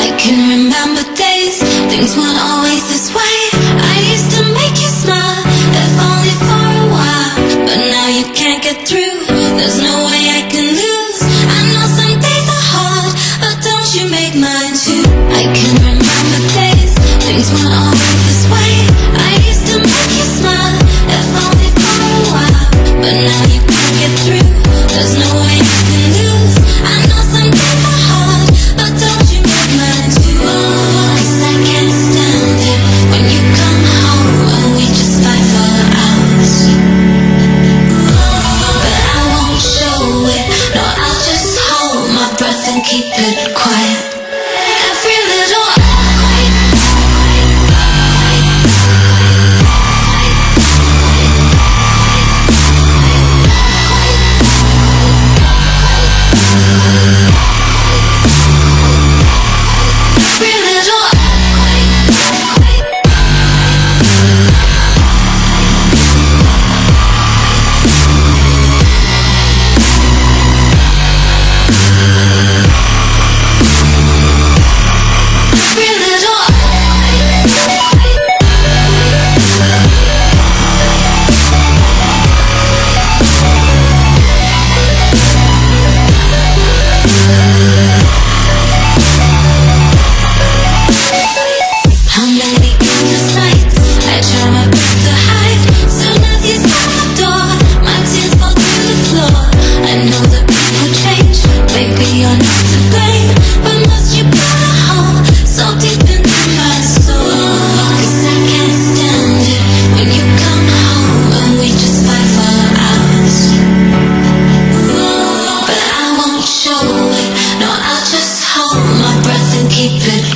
I can remember days, things weren't always this way. I used to make you smile, if only for a while. But now you can't get through, there's no way I can lose. I know some days are hard, but don't you make mine too. I can remember days, things weren't always this way. I used to make you smile, if only for a while. But now you can't get through, there's no way I can lose. I know some days are hard, but don't you make mine too. 'Cause I can't stand it when you come home and we just fight for hours. But I won't show it, no, I'll just hold my breath and keep it quiet. Every little keep it